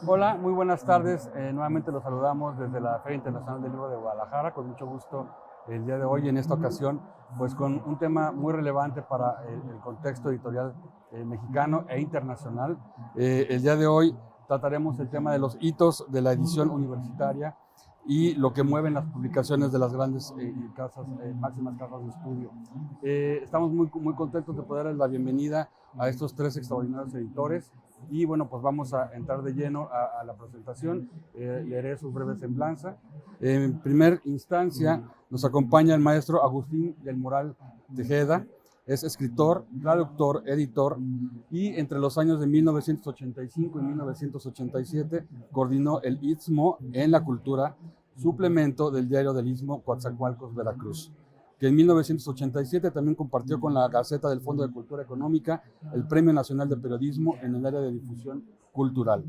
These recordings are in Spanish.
Hola, muy buenas tardes. Nuevamente los saludamos desde la Feria Internacional del Libro de Guadalajara, con mucho gusto el día de hoy, en esta ocasión, pues con un tema muy relevante para el contexto editorial mexicano e internacional. El día de hoy trataremos el tema de los hitos de la edición universitaria y lo que mueven las publicaciones de las grandes máximas casas de estudio. Estamos muy contentos de poder dar la bienvenida a estos tres extraordinarios editores. Y bueno, pues vamos a entrar de lleno a la presentación. Leeré su breve semblanza. En primer instancia, nos acompaña el maestro Agustín del Moral Tejeda. Es escritor, traductor, editor y entre los años de 1985 y 1987 coordinó el Istmo en la Cultura, suplemento del diario del Istmo Coatzacoalcos, Veracruz, que en 1987 también compartió con la Gaceta del Fondo de Cultura Económica el Premio Nacional de Periodismo en el área de difusión cultural.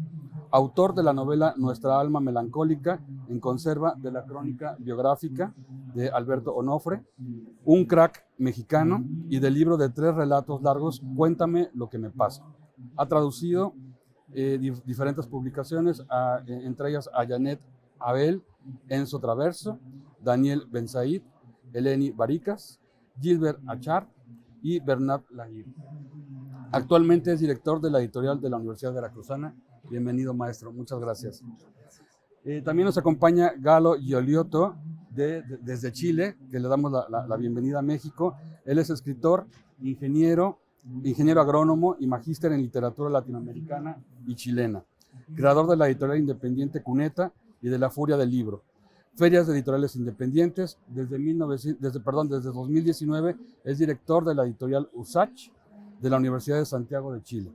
Autor de la novela Nuestra alma melancólica, en conserva de la crónica biográfica de Alberto Onofre, un crack mexicano, y del libro de 3 relatos largos, Cuéntame lo que me pasa. Ha traducido diferentes publicaciones, entre ellas a Janet Abel, Enzo Traverso, Daniel Benzaid, Eleni Baricas, Gilbert Achar y Bernat Laguir. Actualmente es director de la editorial de la Universidad Veracruzana. Bienvenido, maestro. Muchas gracias. También nos acompaña Galo Gioliotto desde Chile, que le damos la bienvenida a México. Él es escritor, ingeniero agrónomo y magíster en literatura latinoamericana y chilena. Creador de la editorial independiente Cuneta y de La Furia del Libro. Ferias de editoriales independientes. Desde 2019 es director de la editorial USACH de la Universidad de Santiago de Chile.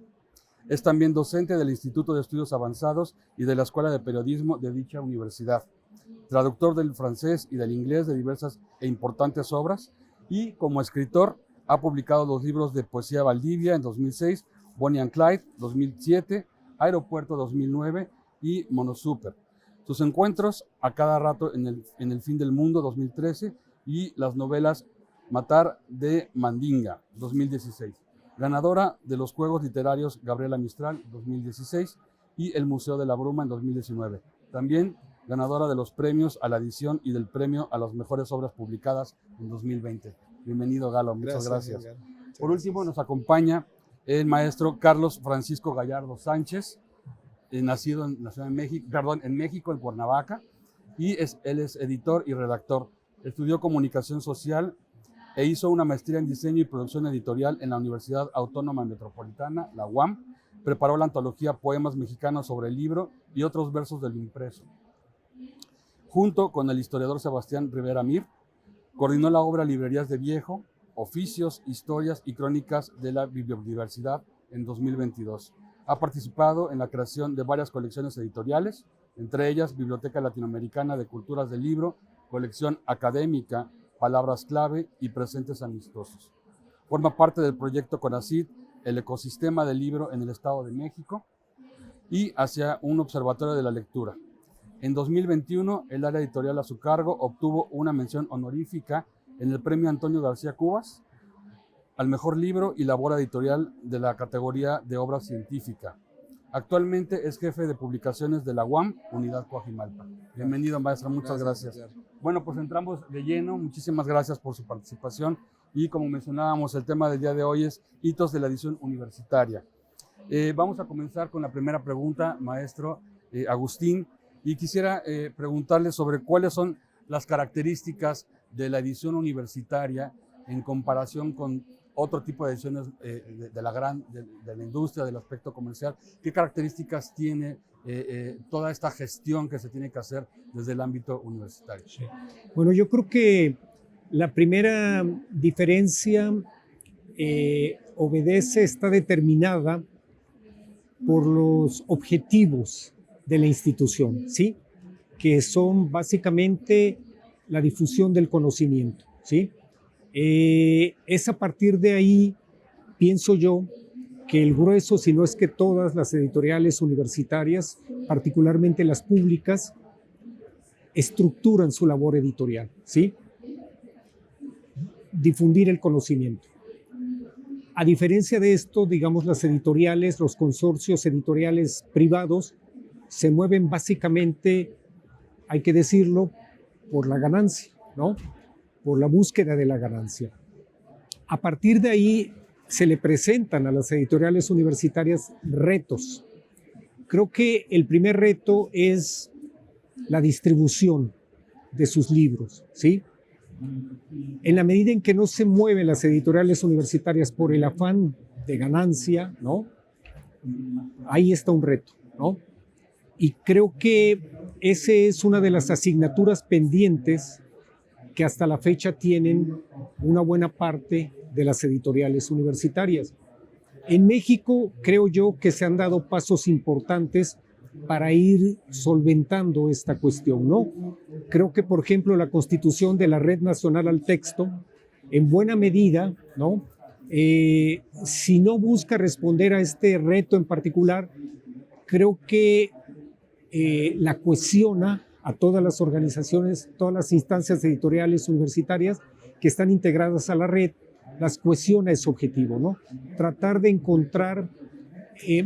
Es también docente del Instituto de Estudios Avanzados y de la Escuela de Periodismo de dicha universidad. Traductor del francés y del inglés de diversas e importantes obras, y como escritor ha publicado los libros de Poesía Valdivia en 2006, Bonnie and Clyde 2007, Aeropuerto 2009 y Monosuper. Sus encuentros a cada rato en el fin del mundo 2013 y las novelas Matar de Mandinga 2016. Ganadora de los Juegos Literarios Gabriela Mistral 2016 y el Museo de la Bruma en 2019. También ganadora de los premios a la edición y del premio a las mejores obras publicadas en 2020. Bienvenido, Galo, muchas gracias. Por último, nos acompaña el maestro Carlos Francisco Gallardo Sánchez, nacido en la Ciudad de México, en México, en Cuernavaca, y él es editor y redactor. Estudió comunicación social e hizo una maestría en diseño y producción editorial en la Universidad Autónoma Metropolitana, la UAM. Preparó la antología Poemas Mexicanos sobre el libro y otros versos del impreso. Junto con el historiador Sebastián Rivera Mir, coordinó la obra Librerías de Viejo, Oficios, Historias y Crónicas de la Bibliodiversidad en 2022. Ha participado en la creación de varias colecciones editoriales, entre ellas Biblioteca Latinoamericana de Culturas del Libro, Colección Académica, Palabras Clave y Presentes Amistosos. Forma parte del proyecto CONACYT, el ecosistema del libro en el Estado de México, y hacia un observatorio de la lectura. En 2021, el área editorial a su cargo obtuvo una mención honorífica en el Premio Antonio García Cubas al mejor libro y labor editorial de la categoría de obra científica. Actualmente es jefe de publicaciones de la UAM, Unidad Coajimalpa. Bienvenido, maestro, muchas gracias. Bueno, pues entramos de lleno. Muchísimas gracias por su participación. Y como mencionábamos, el tema del día de hoy es hitos de la edición universitaria. Vamos a comenzar con la primera pregunta, maestro Agustín. Y quisiera preguntarle sobre cuáles son las características de la edición universitaria en comparación con otro tipo de ediciones de la industria, del aspecto comercial. ¿Qué características tiene toda esta gestión que se tiene que hacer desde el ámbito universitario? Sí. Bueno, yo creo que la primera diferencia está determinada por los objetivos de la institución, ¿sí? Que son básicamente la difusión del conocimiento, ¿sí? Es a partir de ahí, pienso yo, que el grueso, si no es que todas las editoriales universitarias, particularmente las públicas, estructuran su labor editorial, ¿sí? Difundir el conocimiento. A diferencia de esto, digamos, las editoriales, los consorcios editoriales privados se mueven básicamente, hay que decirlo, por la ganancia, ¿no? Por la búsqueda de la ganancia. A partir de ahí se le presentan a las editoriales universitarias retos. Creo que el primer reto es la distribución de sus libros, ¿sí? En la medida en que no se mueven las editoriales universitarias por el afán de ganancia, ¿no? Ahí está un reto, ¿no? Y creo que esa es una de las asignaturas pendientes que hasta la fecha tienen una buena parte de las editoriales universitarias. En México creo yo que se han dado pasos importantes para ir solventando esta cuestión, ¿no? Creo que, por ejemplo, la constitución de la Red Nacional al Texto, en buena medida, ¿no? Si no busca responder a este reto en particular, creo que la cohesiona a todas las organizaciones, todas las instancias editoriales universitarias que están integradas a la red, las cohesiona ese objetivo, ¿no? Tratar de encontrar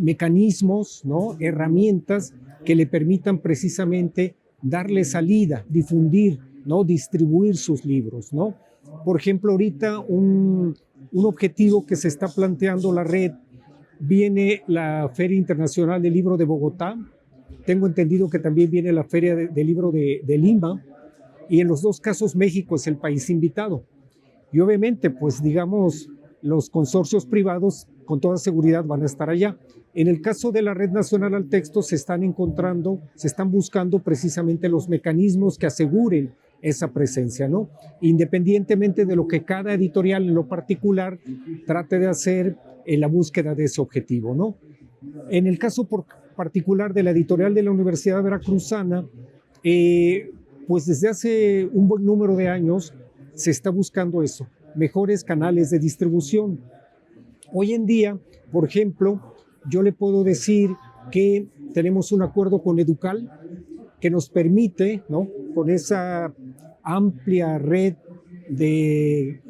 mecanismos, ¿no? Herramientas que le permitan precisamente darle salida, difundir, ¿no? Distribuir sus libros, ¿no? Por ejemplo, ahorita un objetivo que se está planteando la red, viene la Feria Internacional del Libro de Bogotá, tengo entendido que también viene la Feria del Libro de Lima, y en los dos casos México es el país invitado. Y obviamente, pues digamos, los consorcios privados con toda seguridad van a estar allá. En el caso de la Red Nacional al Texto se están buscando precisamente los mecanismos que aseguren esa presencia, ¿no? Independientemente de lo que cada editorial en lo particular trate de hacer en la búsqueda de ese objetivo, ¿no? En el caso particular de la editorial de la Universidad Veracruzana, pues desde hace un buen número de años se está buscando eso, mejores canales de distribución. Hoy en día, por ejemplo, yo le puedo decir que tenemos un acuerdo con Educal que nos permite, ¿no? Con esa amplia red de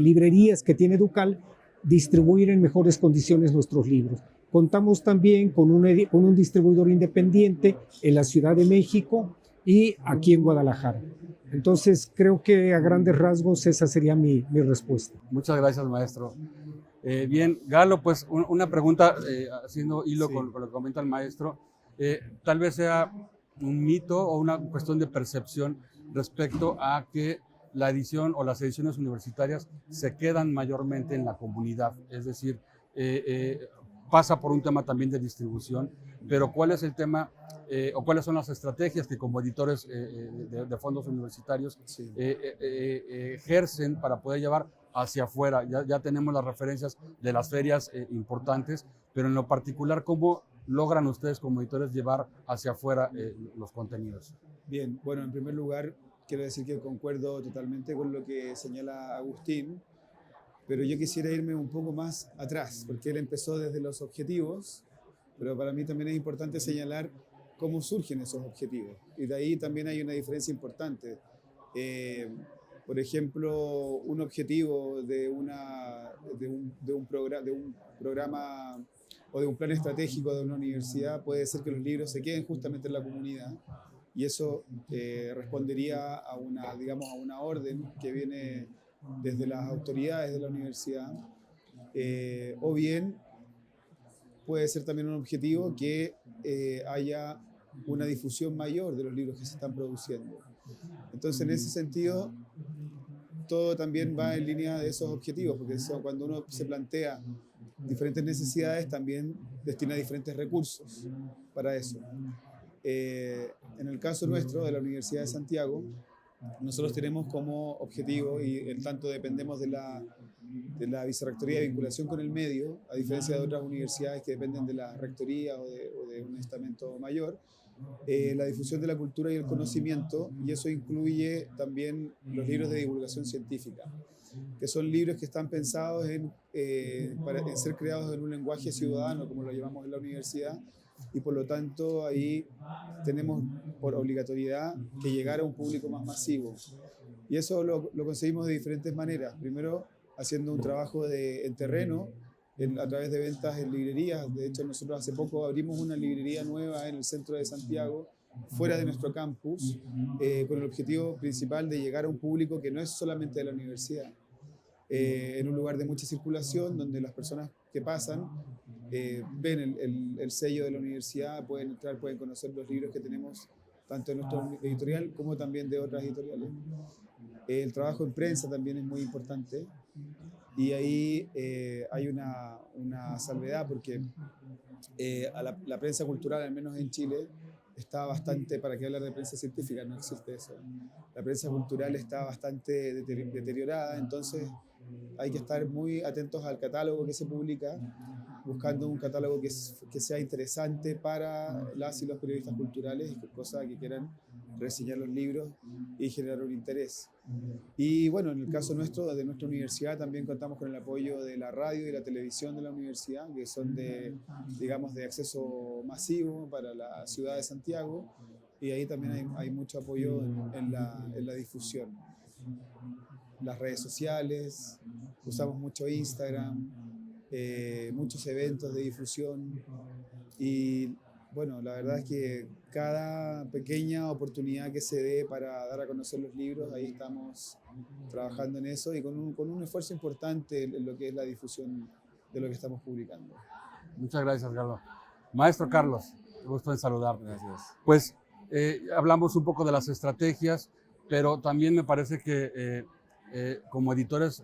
librerías que tiene Educal, distribuir en mejores condiciones nuestros libros. Contamos también con un distribuidor independiente en la Ciudad de México y aquí en Guadalajara. Entonces, creo que a grandes rasgos esa sería mi respuesta. Muchas gracias, maestro. Bien, Galo, pues una pregunta, haciendo hilo sí, con lo que comenta el maestro. Tal vez sea un mito o una cuestión de percepción respecto a que la edición o las ediciones universitarias se quedan mayormente en la comunidad, es decir, pasa por un tema también de distribución, pero ¿cuál es el tema o cuáles son las estrategias que como editores de fondos universitarios sí, ejercen para poder llevar hacia afuera? Ya tenemos las referencias de las ferias importantes, pero en lo particular, ¿cómo logran ustedes como editores llevar hacia afuera los contenidos? Bien, bueno, en primer lugar, quiero decir que concuerdo totalmente con lo que señala Agustín, pero yo quisiera irme un poco más atrás, porque él empezó desde los objetivos, pero para mí también es importante señalar cómo surgen esos objetivos. Y de ahí también hay una diferencia importante. Por ejemplo, un objetivo de un programa o de un plan estratégico de una universidad puede ser que los libros se queden justamente en la comunidad, y eso respondería a una orden que viene desde las autoridades de la universidad, o bien puede ser también un objetivo que haya una difusión mayor de los libros que se están produciendo. Entonces, en ese sentido, todo también va en línea de esos objetivos, porque cuando uno se plantea diferentes necesidades, también destina diferentes recursos para eso. En el caso nuestro, de la Universidad de Santiago, nosotros tenemos como objetivo, y en tanto dependemos de la Vicerrectoría de Vinculación con el Medio, a diferencia de otras universidades que dependen de la Rectoría o de un estamento mayor, la difusión de la cultura y el conocimiento, y eso incluye también los libros de divulgación científica, que son libros que están pensados en ser creados en un lenguaje ciudadano, como lo llamamos en la universidad, y por lo tanto ahí tenemos por obligatoriedad que llegar a un público más masivo. Y eso lo conseguimos de diferentes maneras. Primero, haciendo un trabajo en terreno, a través de ventas en librerías. De hecho, nosotros hace poco abrimos una librería nueva en el centro de Santiago, fuera de nuestro campus, con el objetivo principal de llegar a un público que no es solamente de la universidad. En un lugar de mucha circulación, donde las personas que pasan ven el sello de la universidad, pueden entrar, pueden conocer los libros que tenemos, tanto en nuestra editorial como también de otras editoriales. El trabajo en prensa también es muy importante, y ahí hay una salvedad, porque la prensa cultural, al menos en Chile, está bastante, para qué hablar de prensa científica, no existe eso. La prensa cultural está bastante deteriorada, entonces hay que estar muy atentos al catálogo que se publica, buscando un catálogo que sea interesante para las y los periodistas culturales, cosas que quieran reseñar los libros y generar un interés. Y bueno, en el caso nuestro, de nuestra universidad, también contamos con el apoyo de la radio y la televisión de la universidad, que son digamos, de acceso masivo para la ciudad de Santiago, y ahí también hay mucho apoyo en la difusión. Las redes sociales, usamos mucho Instagram, muchos eventos de difusión, y bueno, la verdad es que cada pequeña oportunidad que se dé para dar a conocer los libros, ahí estamos trabajando en eso, y con un esfuerzo importante en lo que es la difusión de lo que estamos publicando. Muchas gracias, Carlos. Maestro Carlos, gusto en saludarte. Gracias. Pues hablamos un poco de las estrategias, pero también me parece que como editores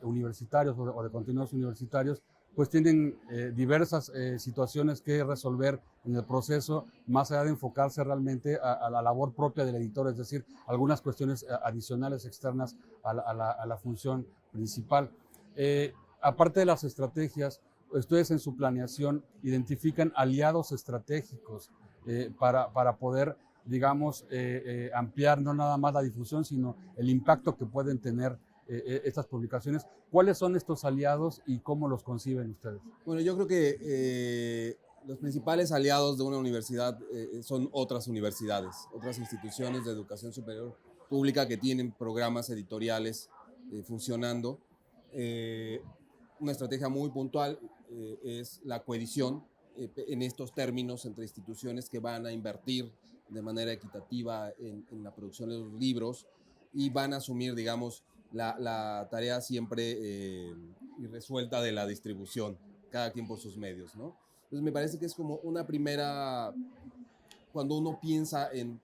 universitarios o de contenidos universitarios, pues tienen diversas situaciones que resolver en el proceso, más allá de enfocarse realmente a la labor propia del editor, es decir, algunas cuestiones adicionales externas a la función principal. Aparte de las estrategias, ustedes en su planeación identifican aliados estratégicos para poder, digamos, ampliar no nada más la difusión, sino el impacto que pueden tener estas publicaciones. ¿Cuáles son estos aliados y cómo los conciben ustedes? Bueno, yo creo que los principales aliados de una universidad son otras universidades, otras instituciones de educación superior pública que tienen programas editoriales funcionando. Una estrategia muy puntual es la coedición en estos términos entre instituciones que van a invertir de manera equitativa en la producción de los libros y van a asumir, digamos, la tarea siempre irresuelta de la distribución, cada quien por sus medios, ¿no? Entonces me parece que es como una primera, cuando uno piensa en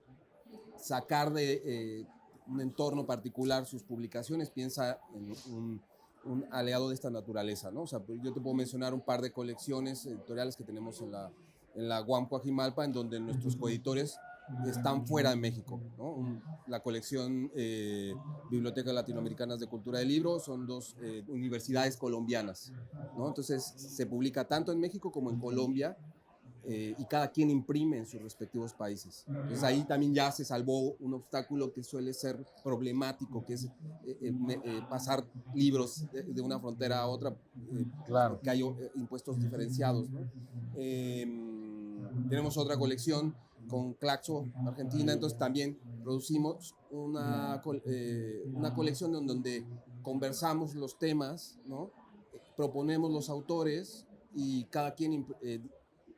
sacar de un entorno particular sus publicaciones, piensa en un aliado de esta naturaleza, ¿no? O sea, yo te puedo mencionar un par de colecciones editoriales que tenemos en la UAM Coajimalpa, en donde nuestros coeditores están fuera de México, ¿no? La colección Biblioteca Latinoamericanas de Cultura del Libro son dos universidades colombianas, ¿no? Entonces se publica tanto en México como en Colombia y cada quien imprime en sus respectivos países. Entonces ahí también ya se salvó un obstáculo que suele ser problemático, que es pasar libros de una frontera a otra, Claro. que hay impuestos diferenciados, ¿no? Tenemos otra colección con Claxo, Argentina, entonces también producimos una colección en donde conversamos los temas, ¿no? Proponemos los autores y cada quien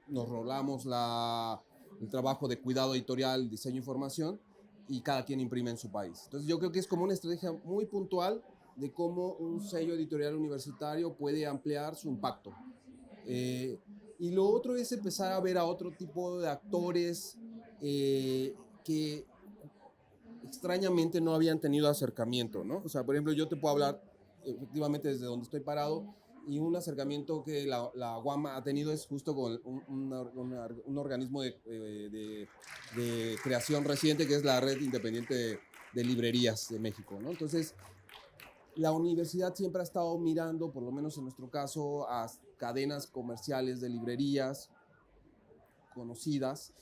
nos rolamos el trabajo de cuidado editorial, diseño e información, y cada quien imprime en su país. Entonces yo creo que es como una estrategia muy puntual de cómo un sello editorial universitario puede ampliar su impacto. Y lo otro es empezar a ver a otro tipo de actores que extrañamente no habían tenido acercamiento, ¿no? O sea, por ejemplo, yo te puedo hablar efectivamente desde donde estoy parado, y un acercamiento que la UAM ha tenido es justo con un organismo de creación reciente, que es la Red Independiente de Librerías de México, ¿no? Entonces, la universidad siempre ha estado mirando, por lo menos en nuestro caso, a cadenas comerciales de librerías conocidas,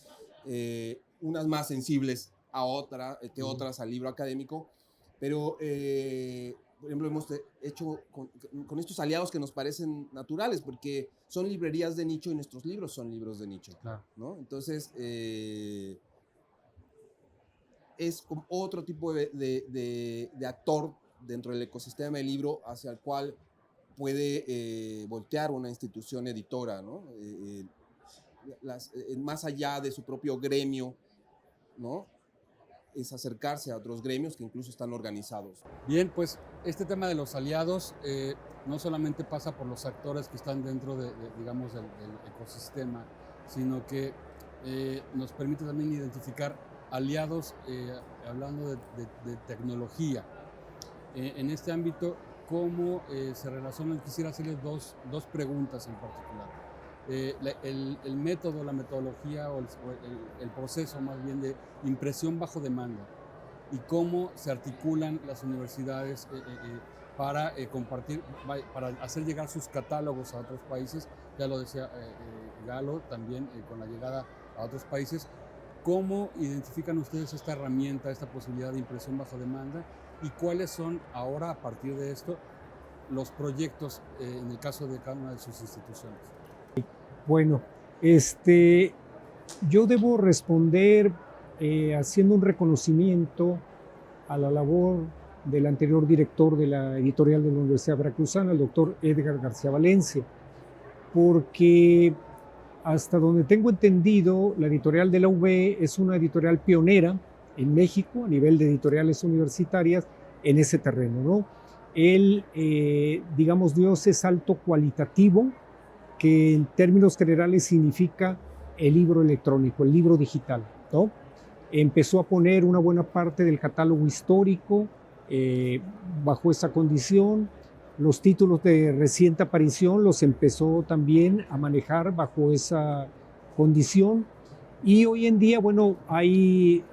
unas más sensibles que otras al libro académico, pero por ejemplo hemos hecho con estos aliados que nos parecen naturales, porque son librerías de nicho y nuestros libros son libros de nicho, Claro. ¿no? Entonces es otro tipo de actor dentro del ecosistema del libro hacia el cual puede voltear una institución editora, ¿no? Más allá de su propio gremio, ¿no? Es acercarse a otros gremios que incluso están organizados. Bien, pues este tema de los aliados no solamente pasa por los actores que están dentro digamos, del ecosistema, sino que nos permite también identificar aliados hablando de tecnología. En este ámbito, ¿cómo se relacionan? Quisiera hacerles dos preguntas en particular. El método, la metodología o el proceso más bien de impresión bajo demanda y cómo se articulan las universidades para compartir, para hacer llegar sus catálogos a otros países, ya lo decía Galo también con la llegada a otros países. ¿Cómo identifican ustedes esta herramienta, esta posibilidad de impresión bajo demanda y cuáles son ahora, a partir de esto, los proyectos en el caso de cada una de sus instituciones? Bueno, yo debo responder haciendo un reconocimiento a la labor del anterior director de la editorial de la Universidad Veracruzana, el doctor Edgar García Valencia, porque hasta donde tengo entendido, la editorial de la UB es una editorial pionera en México a nivel de editoriales universitarias en ese terreno, ¿no? Él, digamos, dio ese salto cualitativo que en términos generales significa el libro electrónico, el libro digital, ¿no? Empezó a poner una buena parte del catálogo histórico bajo esa condición. Los títulos de reciente aparición los empezó también a manejar bajo esa condición. Y hoy en día, bueno, hay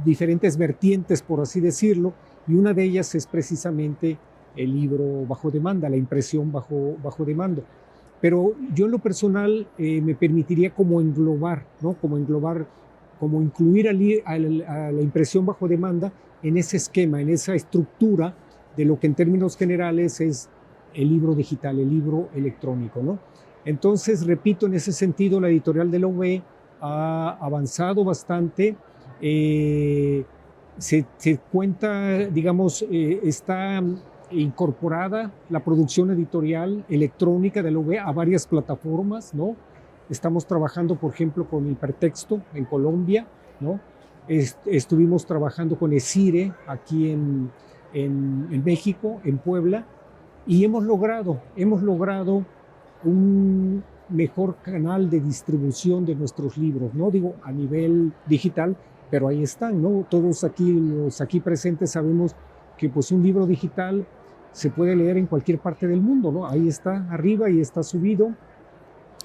diferentes vertientes, por así decirlo, y una de ellas es precisamente el libro bajo demanda, la impresión bajo demanda. Pero yo en lo personal me permitiría como englobar, ¿no? Como incluir a la impresión bajo demanda en ese esquema, en esa estructura de lo que en términos generales es el libro digital, el libro electrónico, ¿no? Entonces, repito, en ese sentido, la editorial de la UB ha avanzado bastante. Se cuenta, digamos, está incorporada la producción editorial electrónica de la UB a varias plataformas, ¿no? Estamos trabajando, por ejemplo, con Hipertexto en Colombia, ¿no? Estuvimos trabajando con Esire aquí en México, en Puebla, y hemos logrado un mejor canal de distribución de nuestros libros, no digo a nivel digital, pero ahí están, ¿no? Todos los aquí presentes sabemos que pues un libro digital se puede leer en cualquier parte del mundo, ¿no? Ahí está arriba y está subido.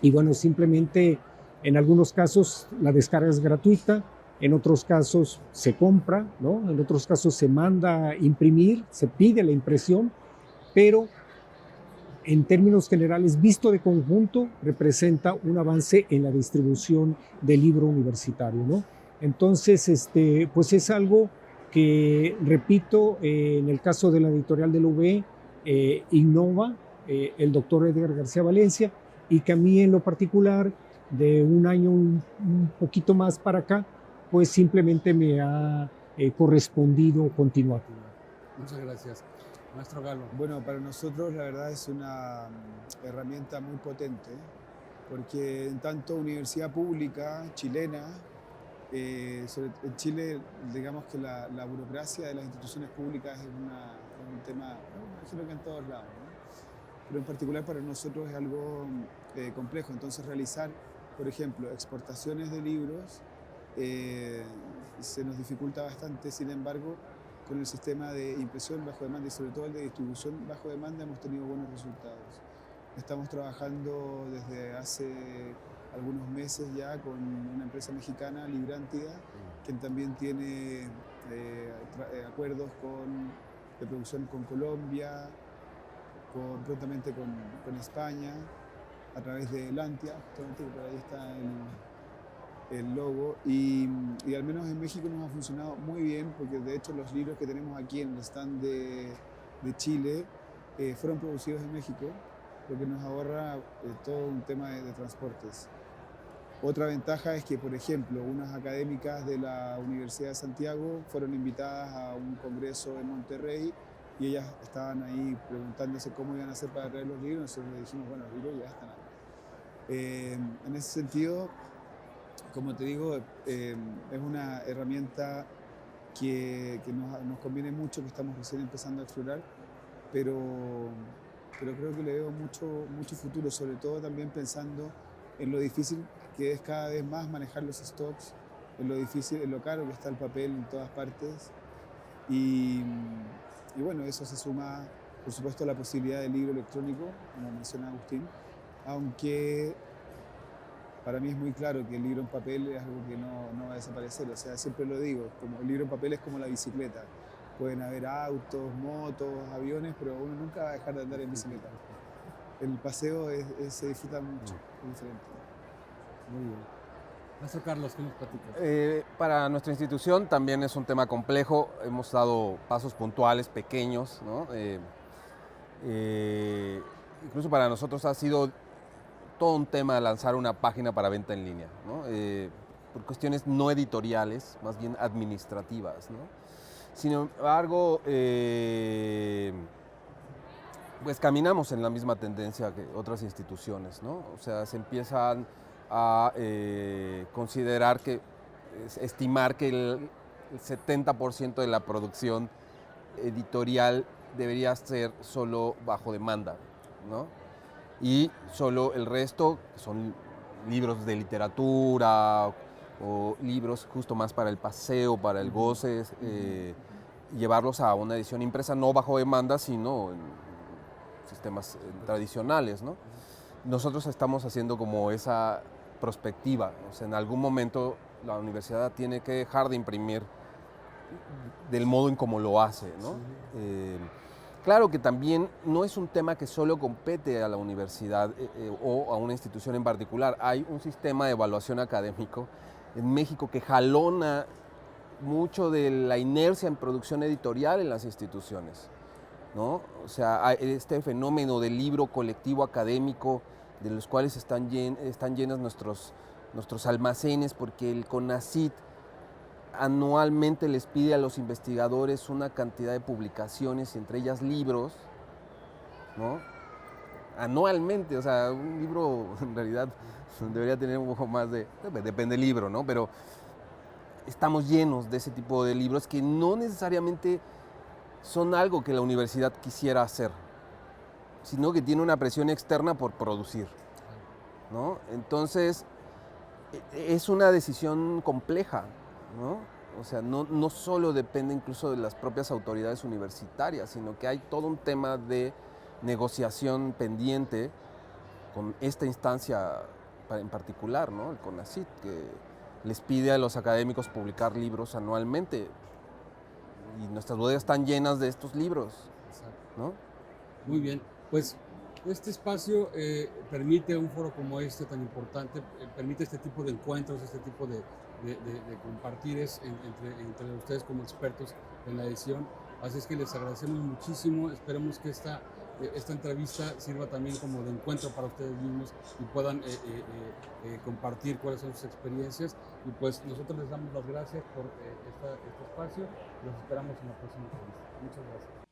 Y bueno, simplemente en algunos casos la descarga es gratuita, en otros casos se compra, ¿no? En otros casos se manda a imprimir, se pide la impresión, pero en términos generales, visto de conjunto, representa un avance en la distribución del libro universitario, ¿no? Entonces, pues es algo que, repito, en el caso de la editorial de la UB, innova el doctor Edgar García Valencia, y que a mí en lo particular, de un año un poquito más para acá, pues simplemente me ha correspondido continuar. Muchas gracias. Maestro Galo. Bueno, para nosotros la verdad es una herramienta muy potente, porque en tanto universidad pública chilena, en Chile, digamos que la burocracia de las instituciones públicas es un tema, imagino que en todos lados, ¿no? Pero en particular para nosotros es algo complejo. Entonces realizar, por ejemplo, exportaciones de libros se nos dificulta bastante. Sin embargo, con el sistema de impresión bajo demanda y sobre todo el de distribución bajo demanda hemos tenido buenos resultados. Estamos trabajando desde hace algunos meses ya con una empresa mexicana, Librántida, quien también tiene acuerdos de producción con Colombia, prontamente con España, a través de Lantia, justamente, que por ahí está el logo, y al menos en México nos ha funcionado muy bien, porque de hecho los libros que tenemos aquí en el stand de Chile fueron producidos en México, lo que nos ahorra todo un tema de transportes. Otra ventaja es que, por ejemplo, unas académicas de la Universidad de Santiago fueron invitadas a un congreso en Monterrey y ellas estaban ahí preguntándose cómo iban a hacer para traer los libros. Nosotros le dijimos, bueno, los libros ya están acá. En ese sentido, como te digo, es una herramienta que nos conviene mucho, que estamos recién empezando a explorar, pero creo que le veo mucho futuro, sobre todo también pensando en lo difícil que es cada vez más manejar los stocks, en lo difícil, en lo caro que está el papel en todas partes. Y bueno, eso se suma, por supuesto, a la posibilidad del libro electrónico, como menciona Agustín, aunque para mí es muy claro que el libro en papel es algo que no va a desaparecer. O sea, siempre lo digo, como el libro en papel es como la bicicleta. Pueden haber autos, motos, aviones, pero uno nunca va a dejar de andar en bicicleta. El paseo se disfruta mucho, es diferente. Muy bien. Maestro Carlos, ¿qué nos platicas? Para nuestra institución también es un tema complejo. Hemos dado pasos puntuales, pequeños, ¿no? Incluso para nosotros ha sido todo un tema lanzar una página para venta en línea, ¿no? Por cuestiones no editoriales, más bien administrativas, ¿no? Sin embargo, pues caminamos en la misma tendencia que otras instituciones, ¿no? O sea, se empiezan a considerar que, estimar que el 70% de la producción editorial debería ser solo bajo demanda, ¿no? Y solo el resto son libros de literatura o libros justo más para el paseo, para el goce, llevarlos a una edición impresa no bajo demanda, sino en sistemas tradicionales, ¿no? Nosotros estamos haciendo como esa prospectiva, o sea, en algún momento la universidad tiene que dejar de imprimir del modo en como lo hace, ¿no? Claro que también no es un tema que solo compete a la universidad o a una institución en particular. Hay un sistema de evaluación académico en México que jalona mucho de la inercia en producción editorial en las instituciones, ¿no? O sea, hay este fenómeno del libro colectivo académico, de los cuales están llenos nuestros almacenes, porque el CONACYT anualmente les pide a los investigadores una cantidad de publicaciones, entre ellas libros, ¿no? Anualmente, o sea, un libro en realidad debería tener un poco más depende del libro, ¿no? Pero estamos llenos de ese tipo de libros que no necesariamente son algo que la universidad quisiera hacer, sino que tiene una presión externa por producir, ¿no? Entonces, es una decisión compleja, ¿no? O sea, no solo depende incluso de las propias autoridades universitarias, sino que hay todo un tema de negociación pendiente con esta instancia en particular, ¿no? El CONACYT, que les pide a los académicos publicar libros anualmente. Y nuestras bodegas están llenas de estos libros, ¿no? Muy bien, pues este espacio permite un foro como este tan importante, permite este tipo de encuentros, este tipo de compartires entre ustedes como expertos en la edición. Así es que les agradecemos muchísimo, esperemos que esta entrevista sirva también como de encuentro para ustedes mismos y puedan compartir cuáles son sus experiencias. Y pues nosotros les damos las gracias por este espacio y los esperamos en la próxima entrevista. Muchas gracias.